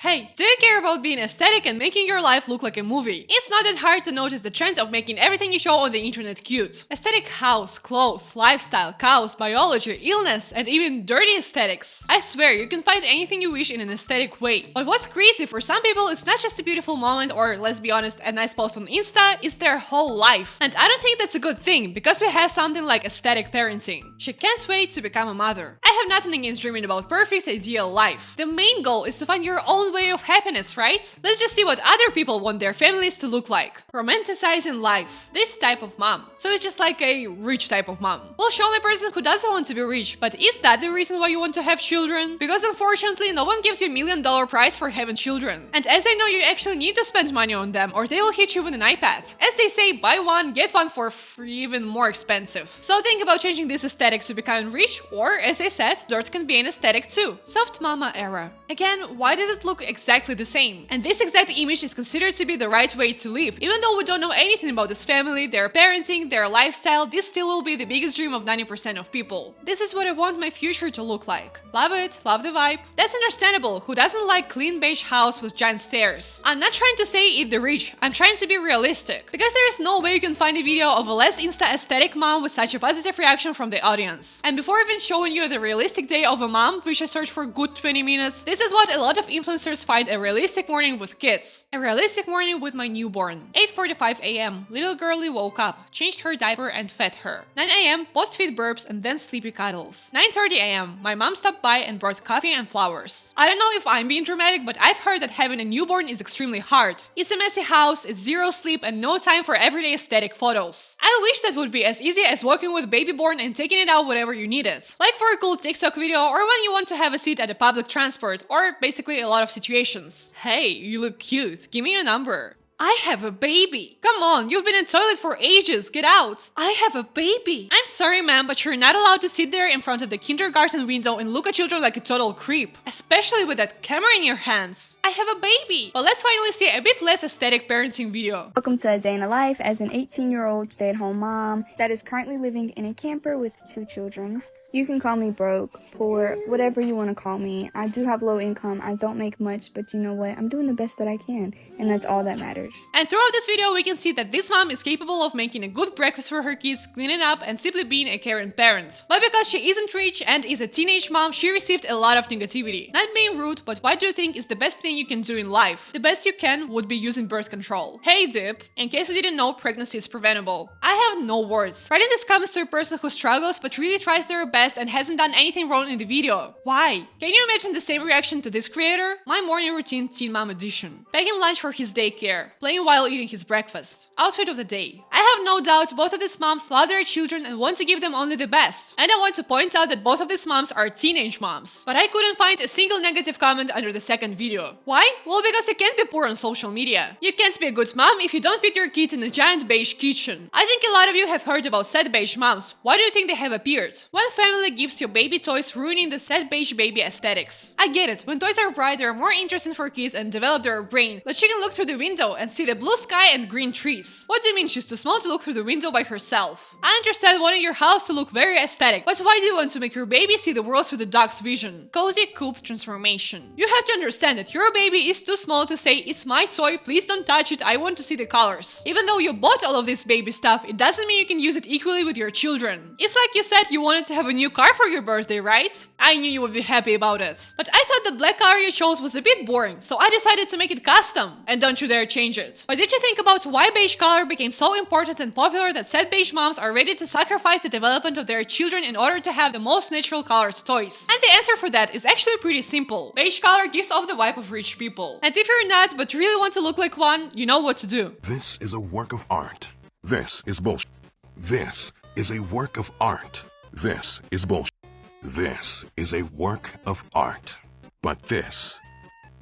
Hey, do you care about being aesthetic and making your life look like a movie? It's not that hard to notice the trend of making everything you show on the internet cute. Aesthetic house, clothes, lifestyle, cows, biology, illness, and even dirty aesthetics. I swear, you can find anything you wish in an aesthetic way. But what's crazy, for some people, it's not just a beautiful moment or, let's be honest, a nice post on Insta, it's their whole life. And I don't think that's a good thing, because we have something like aesthetic parenting. She can't wait to become a mother. I have nothing against dreaming about perfect, ideal life. The main goal is to find your own way of happiness, right? Let's just see what other people want their families to look like. Romanticizing life. This type of mom. So it's just like a rich type of mom. Well, show me a person who doesn't want to be rich, but is that the reason why you want to have children? Because unfortunately, no one gives you $1 million prize for having children. And as I know, you actually need to spend money on them, or they will hit you with an iPad. As they say, buy one, get one for free, even more expensive. So think about changing this aesthetic to becoming rich, or as I said, dirt can be an aesthetic too. Soft mama era. Again, why does it look exactly the same? And this exact image is considered to be the right way to live. Even though we don't know anything about this family, their parenting, their lifestyle, this still will be the biggest dream of 90% of people. This is what I want my future to look like. Love it, love the vibe. That's understandable. Who doesn't like clean beige house with giant stairs? I'm not trying to say eat the rich. I'm trying to be realistic. Because there is no way you can find a video of a less Insta aesthetic mom with such a positive reaction from the audience. And before even showing you the realistic day of a mom, which I searched for a good 20 minutes, this is what a lot of influencers find a realistic morning with kids. A realistic morning with my newborn. 8:45 a.m. Little girlie woke up, changed her diaper and fed her. 9 a.m. post-feed burps and then sleepy cuddles. 9:30 a.m. My mom stopped by and brought coffee and flowers. I don't know if I'm being dramatic, but I've heard that having a newborn is extremely hard. It's a messy house, it's zero sleep and no time for everyday aesthetic photos. I wish that would be as easy as walking with baby born and taking it out whenever you need it. Like for a cool TikTok video or when you want to have a seat at a public transport or basically a lot of situations. Hey, you look cute. Give me your number. I have a baby. Come on, you've been in toilet for ages. Get out. I have a baby. I'm sorry, ma'am, but you're not allowed to sit there in front of the kindergarten window and look at children like a total creep. Especially with that camera in your hands. I have a baby. But let's finally see a bit less aesthetic parenting video. Welcome to A Day in a Life as an 18-year-old stay-at-home mom that is currently living in a camper with 2 children. You can call me broke, poor, whatever you want to call me. I do have low income. I don't make much, but you know what? I'm doing the best that I can, and that's all that matters. And throughout this video, we can see that this mom is capable of making a good breakfast for her kids, cleaning up, and simply being a caring parent. But because she isn't rich and is a teenage mom, she received a lot of negativity. Not being rude, but what do you think is the best thing you can do in life? The best you can would be using birth control. Hey Dip, in case you didn't know, pregnancy is preventable. I have no words. Writing this comments to a person who struggles but really tries their best and hasn't done anything wrong in the video. Why? Can you imagine the same reaction to this creator? My morning routine teen mom edition. Packing lunch for his daycare. Playing while eating his breakfast. Outfit of the day. I have no doubt both of these moms love their children and want to give them only the best. And I want to point out that both of these moms are teenage moms. But I couldn't find a single negative comment under the second video. Why? Well, because you can't be poor on social media. You can't be a good mom if you don't feed your kid in a giant beige kitchen. I think a lot of you have heard about sad beige moms. Why do you think they have appeared? When family gives you baby toys, ruining the sad beige baby aesthetics. I get it, when toys are bright, they're more interesting for kids and develop their brain, but she can look through the window and see the blue sky and green trees. What do you mean she's too small to look through the window by herself? I understand wanting your house to look very aesthetic, but why do you want to make your baby see the world through the dog's vision? Cozy coop transformation. You have to understand that your baby is too small to say, it's my toy, please don't touch it, I want to see the colors. Even though you bought all of this baby stuff, it doesn't mean you can use it equally with your children. It's like you said you wanted to have a new car for your birthday, right? I knew you would be happy about it. But I thought the black color you chose was a bit boring, so I decided to make it custom. And don't you dare change it. But did you think about why beige color became so important and popular that sad beige moms are ready to sacrifice the development of their children in order to have the most natural colored toys? And the answer for that is actually pretty simple. Beige color gives off the vibe of rich people. And if you're not, but really want to look like one, you know what to do. This is a work of art. This is bullshit. This is a work of art. This is bullshit. This is a work of art. But this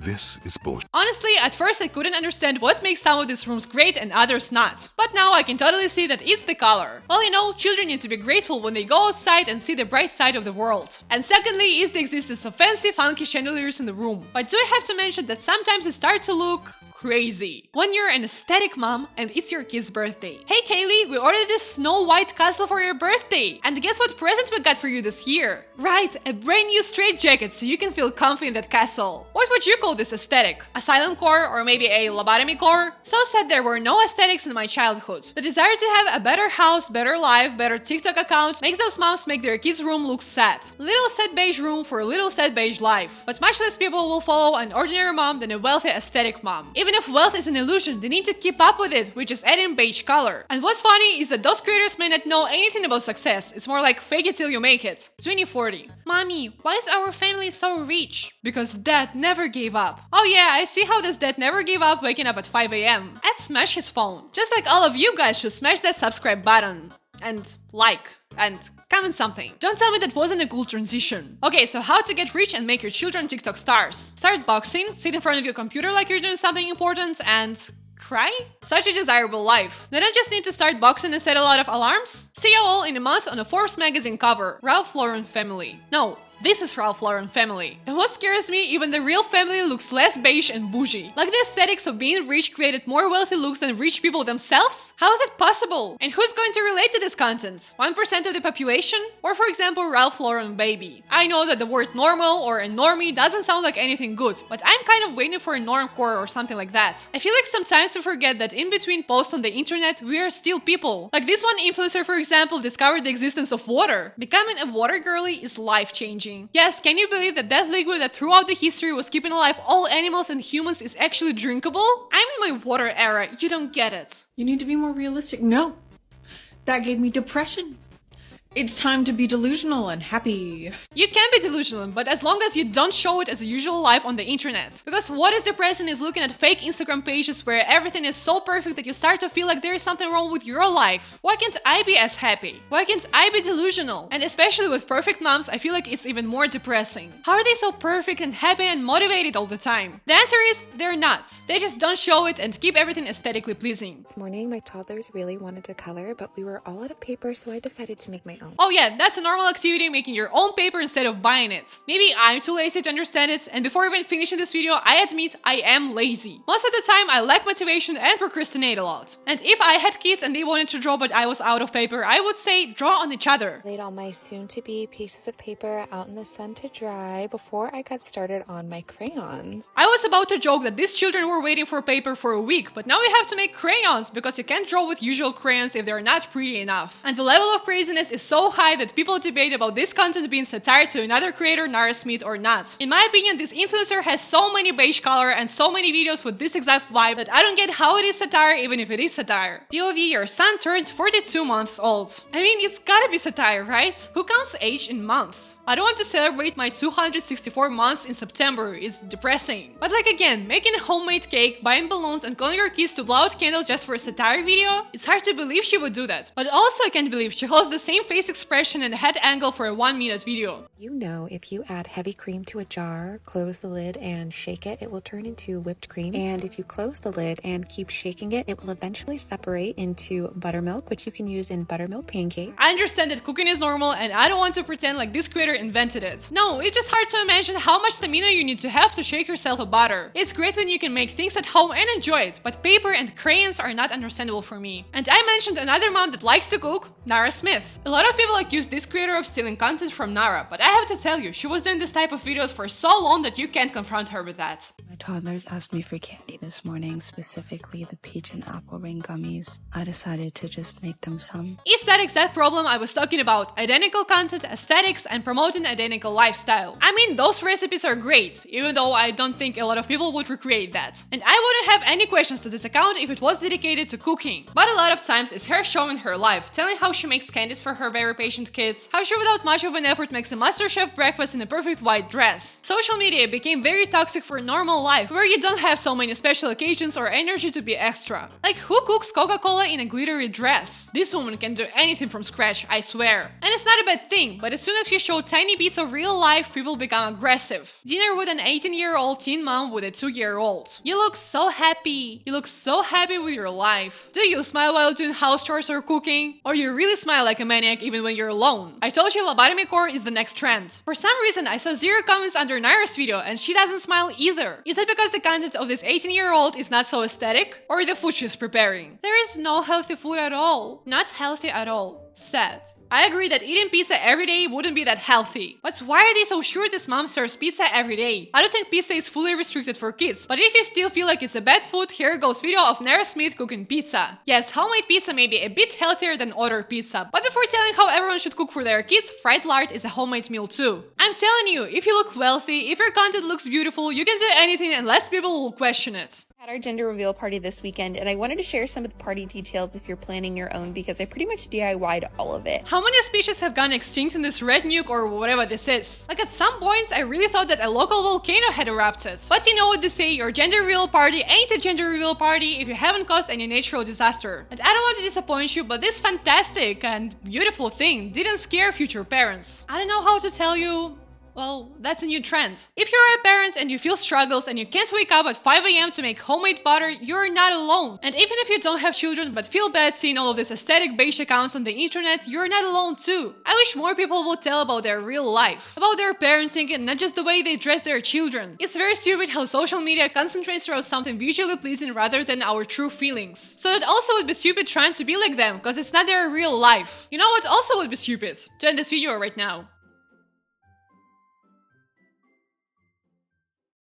is bullshit. Honestly, at first I couldn't understand what makes some of these rooms great and others not. But now I can totally see that it's the color. Well, you know, children need to be grateful when they go outside and see the bright side of the world. And secondly is the existence of fancy, funky chandeliers in the room. But do I have to mention that sometimes it starts to look crazy. When you're an aesthetic mom and it's your kid's birthday. Hey Kaylee, we ordered this Snow White castle for your birthday. And guess what present we got for you this year? Right, a brand new straight jacket so you can feel comfy in that castle. What would you call this aesthetic? Asylum core or maybe a lobotomy core? So sad there were no aesthetics in my childhood. The desire to have a better house, better life, better TikTok account makes those moms make their kids' room look sad. Little sad beige room for a little sad beige life. But much less people will follow an ordinary mom than a wealthy aesthetic mom. Even if wealth is an illusion, they need to keep up with it, which is adding beige color. And what's funny is that those creators may not know anything about success. It's more like fake it till you make it. 2040. Mommy, why is our family so rich? Because dad never gave up. Oh yeah, I see how this dad never gave up waking up at 5 a.m. I'd smash his phone. Just like all of you guys should smash that subscribe button. And like. And comment something. Don't tell me that wasn't a cool transition. Okay, so how to get rich and make your children TikTok stars. Start boxing, sit in front of your computer like you're doing something important, and cry? Such a desirable life. Then I just need to start boxing and set a lot of alarms? See you all in a month on a Forbes magazine cover. Ralph Lauren family. No. This is Ralph Lauren family. And what scares me, even the real family looks less beige and bougie. Like the aesthetics of being rich created more wealthy looks than rich people themselves? How is it possible? And who's going to relate to this content? 1% of the population? Or for example, Ralph Lauren baby. I know that the word normal or a normie doesn't sound like anything good, but I'm kind of waiting for a normcore or something like that. I feel like sometimes we forget that in between posts on the internet, we are still people. Like this one influencer, for example, discovered the existence of water. Becoming a water girly is life-changing. Yes, can you believe that that liquid that throughout the history was keeping alive all animals and humans is actually drinkable? I'm in my water era, you don't get it. You need to be more realistic. No, that gave me depression. It's time to be delusional and happy. You can be delusional, but as long as you don't show it as a usual life on the internet. Because what is depressing is looking at fake Instagram pages where everything is so perfect that you start to feel like there is something wrong with your life. Why can't I be as happy? Why can't I be delusional? And especially with perfect moms, I feel like it's even more depressing. How are they so perfect and happy and motivated all the time? The answer is they're not. They just don't show it and keep everything aesthetically pleasing. This morning, my toddlers really wanted to color, but we were all out of paper, so I decided to make my own. Oh yeah, that's a normal activity, making your own paper instead of buying it. Maybe I'm too lazy to understand it, and before even finishing this video, I admit I am lazy. Most of the time, I lack motivation and procrastinate a lot. And if I had kids and they wanted to draw but I was out of paper, I would say draw on each other. Laid all my soon-to-be pieces of paper out in the sun to dry before I got started on my crayons. I was about to joke that these children were waiting for paper for a week, but now we have to make crayons because you can't draw with usual crayons if they're not pretty enough. And the level of craziness is so high that people debate about this content being satire to another creator, Nara Smith, or not. In my opinion, this influencer has so many beige color and so many videos with this exact vibe that I don't get how it is satire even if it is satire. POV, your son turns 42 months old. I mean, it's gotta be satire, right? Who counts age in months? I don't want to celebrate my 264 months in September, it's depressing. But like again, making a homemade cake, buying balloons and calling your kids to blow out candles just for a satire video? It's hard to believe she would do that. But also I can't believe she holds the same face expression and head angle for a 1-minute video. You know, if you add heavy cream to a jar, close the lid and shake it, it will turn into whipped cream. And if you close the lid and keep shaking it, it will eventually separate into buttermilk, which you can use in buttermilk pancakes. I understand that cooking is normal and I don't want to pretend like this creator invented it. No, it's just hard to imagine how much stamina you need to have to shake yourself a butter. It's great when you can make things at home and enjoy it, but paper and crayons are not understandable for me. And I mentioned another mom that likes to cook, Nara Smith. A lot of people accuse this creator of stealing content from Nara, but I have to tell you, she was doing this type of videos for so long that you can't confront her with that. My toddlers asked me for candy this morning, specifically the peach and apple ring gummies. I decided to just make them some. It's that exact problem I was talking about, identical content, aesthetics, and promoting identical lifestyle. I mean, those recipes are great, even though I don't think a lot of people would recreate that. And I wouldn't have any questions to this account if it was dedicated to cooking. But a lot of times it's her showing her life, telling how she makes candies for her very patient kids, how she without much of an effort makes a MasterChef breakfast in a perfect white dress. Social media became very toxic for normal life, where you don't have so many special occasions or energy to be extra. Like, who cooks Coca-Cola in a glittery dress? This woman can do anything from scratch, I swear. And it's not a bad thing, but as soon as you show tiny bits of real life, people become aggressive. Dinner with an 18-year-old teen mom with a 2-year-old. You look so happy. You look so happy with your life. Do you smile while doing house chores or cooking? Or you really smile like a maniac even when you're alone. I told you lobotomy core is the next trend. For some reason, I saw 0 comments under Naira's video and she doesn't smile either. Is it because the content of this 18-year-old is not so aesthetic? Or the food she's preparing? There is no healthy food at all. Not healthy at all. Sad. I agree that eating pizza every day wouldn't be that healthy. But why are they so sure this mom serves pizza every day? I don't think pizza is fully restricted for kids, but if you still feel like it's a bad food, here goes video of Naira Smith cooking pizza. Yes, homemade pizza may be a bit healthier than other pizza, but before telling how everyone should cook for their kids, fried lard is a homemade meal too. I'm telling you, if you look wealthy, if your content looks beautiful, you can do anything and less people will question it. Had our gender reveal party this weekend, and I wanted to share some of the party details if you're planning your own because I pretty much DIY'd all of it. How many species have gone extinct in this red nuke or whatever this is? Like at some points I really thought that a local volcano had erupted. But you know what they say, your gender reveal party ain't a gender reveal party if you haven't caused any natural disaster. And I don't want to disappoint you, but this fantastic and beautiful thing didn't scare future parents. I don't know how to tell you. Well, that's a new trend. If you're a parent and you feel struggles and you can't wake up at 5 AM to make homemade butter, you're not alone. And even if you don't have children but feel bad seeing all of these aesthetic beige accounts on the internet, you're not alone too. I wish more people would tell about their real life, about their parenting and not just the way they dress their children. It's very stupid how social media concentrates around something visually pleasing rather than our true feelings. So that also would be stupid trying to be like them, because it's not their real life. You know what also would be stupid? To end this video right now.